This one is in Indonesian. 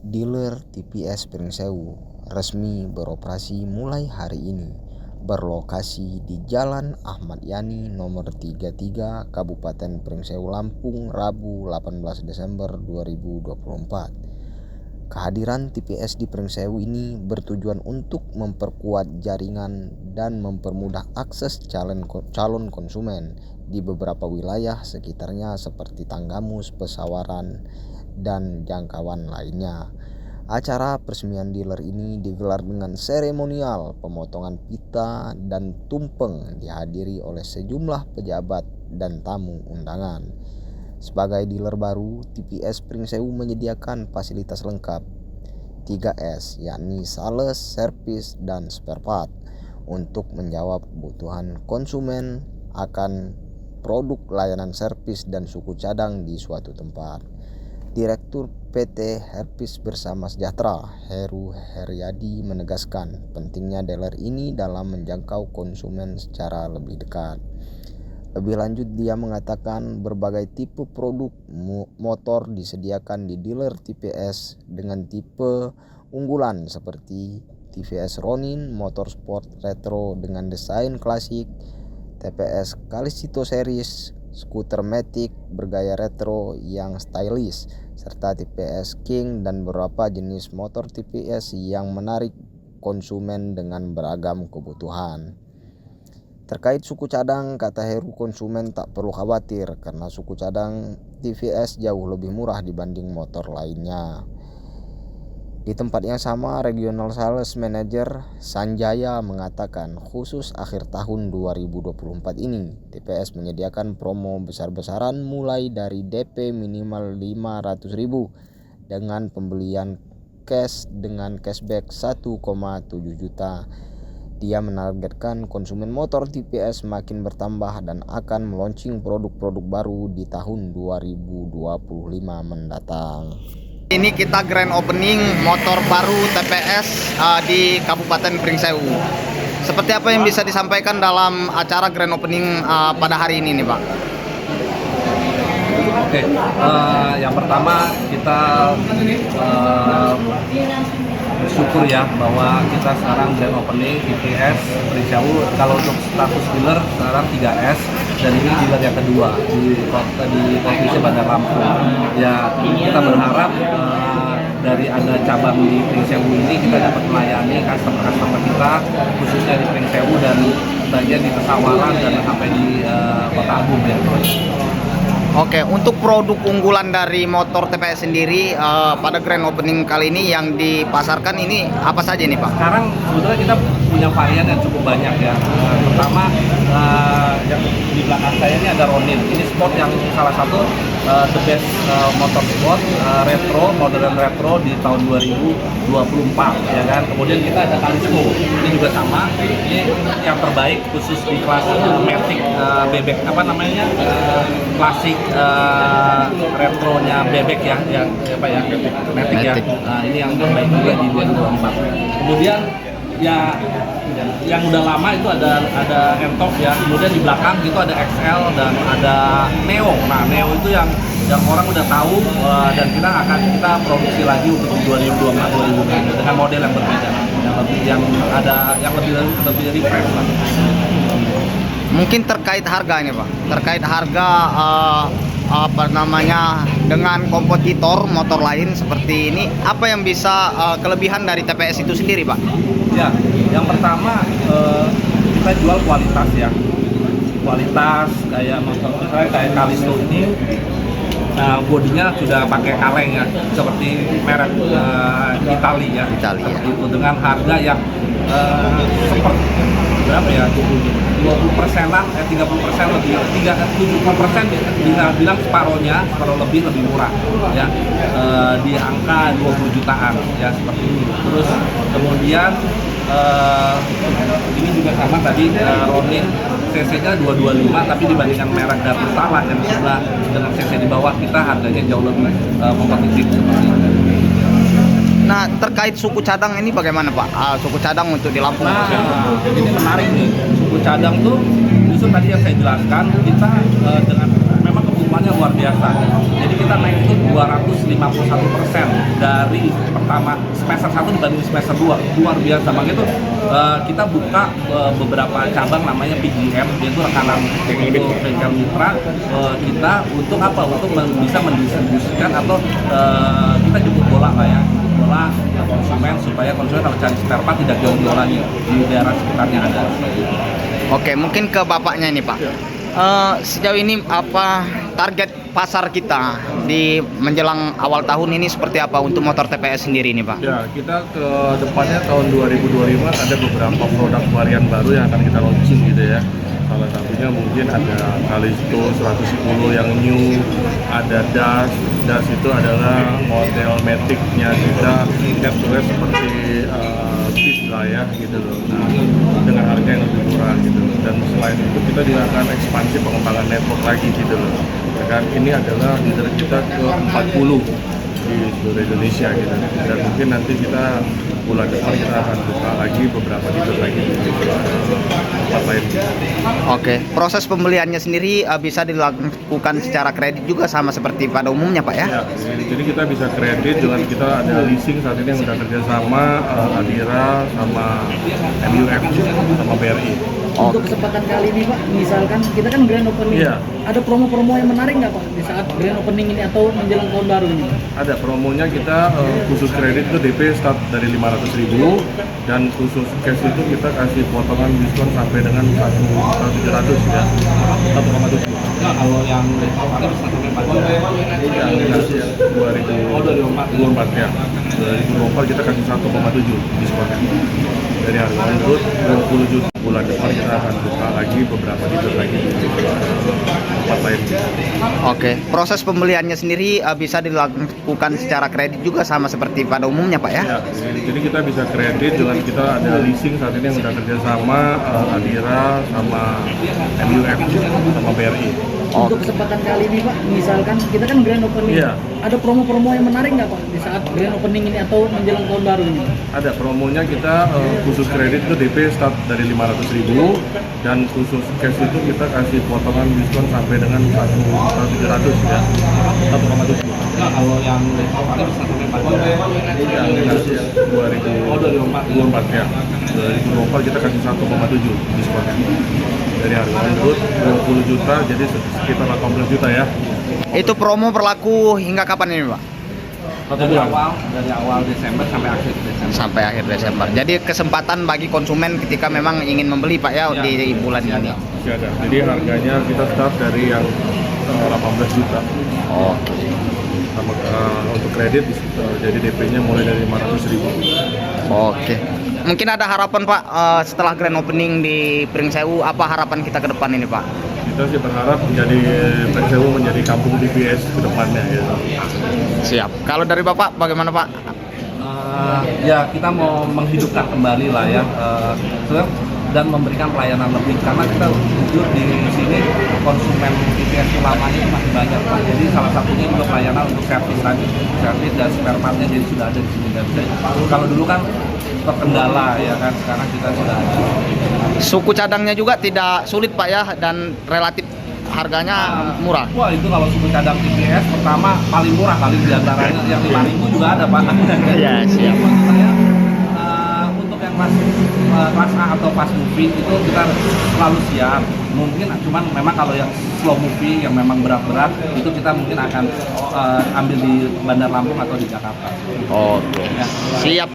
Dealer TPS Pringsewu resmi beroperasi mulai hari ini, berlokasi di Jalan Ahmad Yani nomor 33 Kabupaten Pringsewu, Lampung, Rabu 18 Desember 2024. Kehadiran TPS di Pringsewu ini bertujuan untuk memperkuat jaringan dan mempermudah akses calon konsumen di beberapa wilayah sekitarnya seperti Tanggamus, Pesawaran, dan jangkauan lainnya. Acara peresmian dealer ini digelar dengan seremonial pemotongan pita dan tumpeng, dihadiri oleh sejumlah pejabat dan tamu undangan. Sebagai dealer baru, TPS Pringsewu menyediakan fasilitas lengkap 3S, yakni sales, servis, dan spare part untuk menjawab kebutuhan konsumen akan produk layanan servis dan suku cadang di suatu tempat. Direktur PT Herpis Bersama Sejahtera, Heru Heryadi, menegaskan pentingnya dealer ini dalam menjangkau konsumen secara lebih dekat. Lebih lanjut, dia mengatakan berbagai tipe produk motor disediakan di dealer TPS dengan tipe unggulan seperti TVS Ronin, motor sport retro dengan desain klasik, TPS Kalisito Series, skuter Matic bergaya retro yang stylish, serta TPS King dan beberapa jenis motor TPS yang menarik konsumen dengan beragam kebutuhan. Terkait suku cadang, kata Heru, konsumen tak perlu khawatir karena suku cadang TVS jauh lebih murah dibanding motor lainnya. Di tempat yang sama, Regional Sales Manager Sanjaya mengatakan khusus akhir tahun 2024 ini, TPS menyediakan promo besar-besaran mulai dari DP minimal 500.000 dengan pembelian cash dengan cashback 1,7 juta. Dia menargetkan konsumen motor TPS makin bertambah dan akan meluncing produk-produk baru di tahun 2025 mendatang. Ini kita grand opening motor baru TPS di Kabupaten Pringsewu. Seperti apa yang bisa disampaikan dalam acara grand opening pada hari ini nih, Pak? Oke, yang pertama kita bersyukur ya bahwa kita sekarang grand opening TPS Pringsewu. Kalau untuk status dealer sekarang 3S dan ini dealer yang kedua di provinsi Bandar Lampung. Ya, kita berharap dari ada cabang di Pringsewu ini kita dapat melayani customer kita khususnya di Pringsewu dan bagian di Pesawaran dan sampai di Kota Agung ya. Oke, untuk produk unggulan dari motor TPS sendiri pada grand opening kali ini yang dipasarkan ini apa saja nih, Pak? Sekarang sebetulnya kita punya varian yang cukup banyak ya. Pertama yang di belakang saya ini ada Ronin. Ini sport yang salah satu the best motor sport retro, modern retro di tahun 2024 ya kan. Kemudian kita ada Kalisco. Ini juga sama. Ini yang terbaik khusus di kelas Matic bebek klasik retronya bebek ya, Matic ya. Nah, ini yang terbaik juga di 2024. Kemudian ya yang udah lama itu ada Entok ya. Kemudian di belakang itu ada XL dan ada Neo. Nah, Neo itu yang orang udah tahu dan kita produksi lagi untuk 2024 dengan model yang berbeda, yang lebih refresh lah. Mungkin terkait harganya, Pak. Terkait harga dengan kompetitor motor lain seperti ini, apa yang bisa kelebihan dari TPS itu sendiri, Pak? Ya, yang pertama kita jual kualitas ya. Kualitas kayak motor kita kayak Kalisto ini bodinya sudah pakai kaleng ya, seperti merek Italia ya. Itu dengan harga yang seperti berapa ya? 20%-an, 30% lebih, 70% bilang separuh lebih murah ya, di angka 20 jutaan ya, seperti ini. Terus kemudian ini juga sama tadi Ronin, cc-nya 225, tapi dibandingkan merek Dapur Salah yang sudah dengan cc di bawah kita harganya jauh lebih kompetitif seperti itu. Nah, terkait suku cadang ini bagaimana, Pak? Suku cadang untuk di Lampung. Nah, ini menarik nih. Suku cadang tuh justru tadi yang saya jelaskan, kita dengan memang kebutuhannya luar biasa. Jadi kita naik itu 251% dari pertama semester 1 dibanding semester 2, luar biasa. Makanya itu kita buka beberapa cabang namanya PGM, yaitu rekanan untuk bengkel mitra kita untuk apa? Untuk bisa mendistribusikan atau kita jemput bola lah ya, jemput bola konsumen supaya konsumen kalau cari spare part tidak jauh-jauh lagi di daerah sekitarnya ada. Oke, mungkin ke bapaknya ini Pak. Sejauh ini apa target pasar kita di menjelang awal tahun ini seperti apa untuk motor TPS sendiri ini Pak? Ya, kita ke depannya tahun 2025 ada beberapa produk varian baru yang akan kita launching gitu ya. Salah satunya mungkin ada Kalisto 110 yang new, ada Das itu adalah model Matic-nya kita head-to-head seperti Beat lah ya gitu loh. Nah, dengan harga yang lebih murah gitu. Dan selain itu kita juga akan ekspansi pengembangan network lagi gitu loh. Ya kan, ini adalah leader kita ke 40 di seluruh Indonesia gitu. Dan mungkin nanti kita bulan depan kita akan buka lagi beberapa dealer lagi di tempat lain. Oke, proses pembeliannya sendiri bisa dilakukan secara kredit juga sama seperti pada umumnya Pak ya? Ya, jadi kita bisa kredit dengan kita ada leasing saat ini yang sudah kerjasama Adira sama MUF sama BRI. Untuk kesempatan kali ini Pak, misalkan kita kan grand opening, Iya. ada promo-promo yang menarik nggak Pak di saat grand opening ini atau menjelang tahun baru ini? Ada promonya kita khusus kredit itu DP start dari 500.000 dan khusus cash itu kita kasih potongan diskon sampai dengan 1.700 ya, 1,7. Nah, kalau yang awalnya bisa sampai 4 juta. Yang 2024 ya, 2024 kita kasih 1,7 diskonnya dari harga on road 20 juta. Bulan depan kita akan buka lagi beberapa dealer lagi di tempat lain. Oke, proses pembeliannya sendiri bisa dilakukan secara kredit juga sama seperti pada umumnya Pak ya? Ya, jadi kita bisa kredit dengan kita ada leasing saat ini yang sudah kerjasama Adira sama MUF sama BRI. Untuk kesempatan kali ini Pak, misalkan kita kan grand opening, Iya. ada promo-promo yang menarik nggak Pak di saat grand opening ini atau menjelang tahun baru ini? Ada promonya kita khusus kredit itu DP start dari 500.000 dan khusus cash itu kita kasih potongan diskon sampai dengan 1.700 ya, 1,7. Nah, kalau yang awalnya bisa sampai 4 juta. Yang 2024 ya, 2024 kita kasih 1,7 diskonnya dari harga on road 20 juta jadi sekitar 18 juta ya. Itu promo berlaku hingga kapan ini Pak? Dari awal Desember sampai akhir Desember. Sampai akhir Desember. Jadi kesempatan bagi konsumen ketika memang ingin membeli Pak ya, Ya, di bulan masih ini. ada. Masih ada. Jadi harganya kita start dari yang 18 juta. Oke. Sama untuk kredit jadi DP-nya mulai dari 500.000. Oke. Mungkin ada harapan Pak setelah grand opening di Pringsewu, apa harapan kita ke depan ini Pak? Kita sih berharap menjadi Pringsewu menjadi kampung DBS ke depannya ya. Siap. Kalau dari Bapak bagaimana Pak? Ya kita mau menghidupkan kembali lah ya dan memberikan pelayanan lebih karena kita jujur di sini konsumen TPS ulamanya masih banyak Pak. Jadi salah satunya juga pelayanan untuk servis tadi, servis dan spare partnya jadi sudah ada di sini. Dan kalau dulu kan terkendala ya kan, sekarang kita sudah ada. Suku cadangnya juga tidak sulit Pak ya, dan relatif harganya murah. Wah itu kalau suku cadang TPS pertama paling murah kali di antaranya, yang 5.000 juga ada Pak. Iya, siap. Maksud saya, untuk yang kelas A atau fast movie itu kita selalu siap. Mungkin cuman memang kalau yang slow movie yang memang berat-berat itu kita mungkin akan ambil di Bandar Lampung atau di Jakarta. Oke. Ya. Siap.